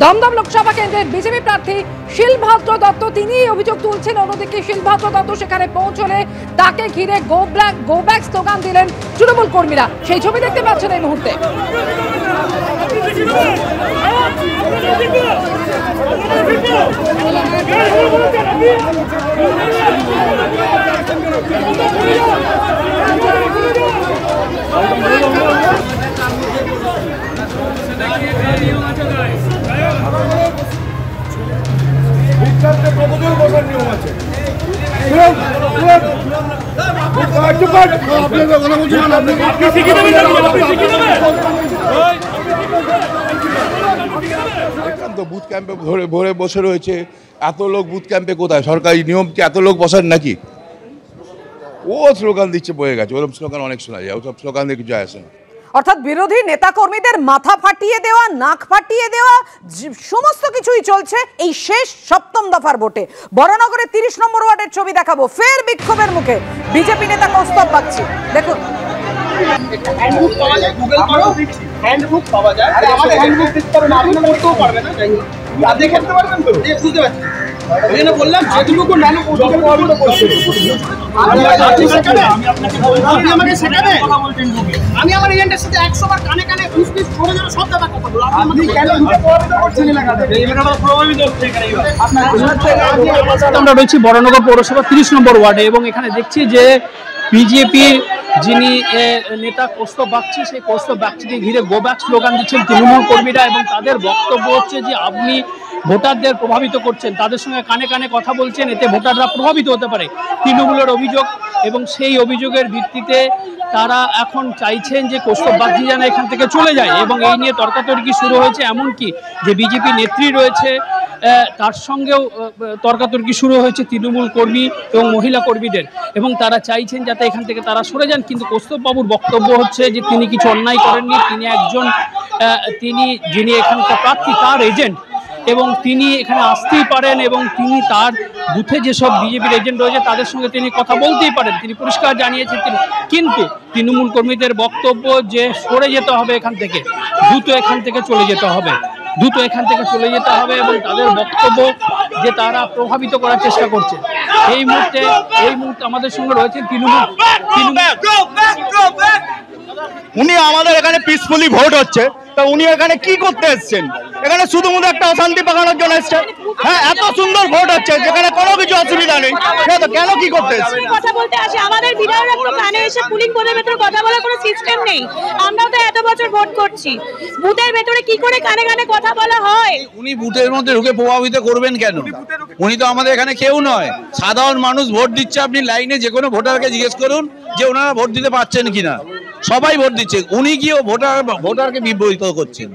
দমদম লোকসভা কেন্দ্রের বিজেপি প্রার্থী শিলভাদ্র দত্ত তিনি অভিযোগ তুলছেন। অন্যদিকে শিলভাদ্র দত্ত সেখানে পৌঁছলে তাকে ঘিরে গো ব্যাক স্লোগান দিলেন তৃণমূল কর্মীরা। সেই ছবি দেখতে পাচ্ছেন এই মুহূর্তে। বুথ ক্যাম্পে ভরে বসে রয়েছে, এত লোক বুথ ক্যাম্পে কোথায়? সরকারি নিয়ম কি এত লোক বসার নাকি? ও স্লোগান দিচ্ছে, বয়ে গেছে। ওরকম স্লোগান অনেক শোনা যায়, ওসব স্লোগান দিয়ে কিছু আসে না। অর্থাৎ বিরোধী নেতাকর্মীদের মাথা ফাটিয়ে দেওয়া, নাক ফাটিয়ে দেওয়া, সমস্ত কিছুই চলছে এই শেষ সপ্তম দফার ভোটে। বরানগরে 30 নম্বর ওয়ার্ডের ছবি দেখাবো। ফের বিক্ষোভের মুখে বিজেপি নেতা কৌস্তব বাগচি। দেখুন, হ্যান্ডবুক পাওয়া যায়, গুগল করো, হ্যান্ডবুক পাওয়া যায়। আরে আমাদের হ্যান্ডবুক দিতে পারবেন, আপনি করতেও পারবেন না। যাই হোক, আপনি খেলতে পারবেন তো? বুঝতে পারছি। ওই জন্য বললাম যেটুকু নানু ওটুকু করতে করছি। আপনি আমাকে শেখাবেন? আমি আমার এজেন্টের সাথে 100 বার কানে কানে ঘুষ ঘুষ করে যেন সব ব্যাপার কথা বলবো। আপনি কেন ঘুরে প্রভাবিত করছেন এলাকাতে? এই এলাকাটা প্রভাবিত হচ্ছে এখানে। আমরা রয়েছি বরানগর পৌরসভা 30 নম্বর ওয়ার্ডে এবং এখানে দেখছি যে বিজেপির যিনি নেতা কৌস্তব বাগচি, সেই কৌস্তব বাগচিকে ঘিরে গো ব্যাক স্লোগান দিচ্ছেন তৃণমূল কর্মীরা এবং তাদের বক্তব্য হচ্ছে যে আপনি ভোটারদের প্রভাবিত করছেন, তাদের সঙ্গে কানে কানে কথা বলছেন, এতে ভোটাররা প্রভাবিত হতে পারে। তৃণমূলের অভিযোগ এবং সেই অভিযোগের ভিত্তিতে তারা এখন চাইছেন যে কৌস্তব বাগচি যেন এখান থেকে চলে যায় এবং এই নিয়ে তর্কাতর্কি শুরু হয়েছে। এমনকি যে বিজেপি নেত্রী রয়েছে তার সঙ্গেও তর্কাতর্কি শুরু হয়েছে তৃণমূল কর্মী এবং মহিলা কর্মীদের, এবং তারা চাইছেন যাতে এখান থেকে তারা সরে যান। কিন্তু কৌস্তব বাবুর বক্তব্য হচ্ছে যে তিনি কিছু অন্যায় করেননি, তিনি একজন যিনি এখানকার প্রার্থী তার এজেন্ট এবং তিনি এখানে আসতেই পারেন এবং তিনি তার বুথে যেসব বিজেপির এজেন্ট রয়েছে তাদের সঙ্গে তিনি কথা বলতেই পারেন, তিনি পরিষ্কার জানিয়েছেন। কিন্তু তৃণমূল কর্মীদের বক্তব্য যে সরে যেতে হবে এখান থেকে, দ্রুত এখান থেকে চলে যেতে হবে, দ্রুত এখান থেকে চলে যেতে হবে এবং তাদের বক্তব্য যে তারা প্রভাবিত করার চেষ্টা করছে। এই মুহূর্তে আমাদের সঙ্গে রয়েছেন উনি আমাদের এখানে পিসফুলি ভোট হচ্ছে, তা উনি এখানে কি করতে এসছেন? এখানে শুধুমাত্র একটা অশান্তি পাকানোর জন্য এসছেন। হ্যাঁ, এত সুন্দর ভোট হচ্ছে যেখানে কোনো কিছু অসুবিধা নেই, কেন কি করতে এসছেন? কথা বলতে আসে আমাদের বিধায়করা তো কানে এসে পুলিং বোর্ডের ভেতরে কথা বলার কোনো সিস্টেম নেই। আমরাও তো এত বছর ভোট করছি, বুথের ভেতরে কি করে কানে কানে কথা বলা হয়? উনি বুথের মধ্যে ঢুকে প্রভাবিত করবেন কেন? উনি তো আমাদের এখানে কেউ নয়, সাধারণ মানুষ ভোট দিচ্ছে। আপনি লাইনে যে কোনো ভোটারকে জিজ্ঞেস করুন যে ওনারা ভোট দিতে পারছেন কিনা, সবাই ভোট দিচ্ছে। উনি গিয়ে ভোটারকে বিব্রত করছেন।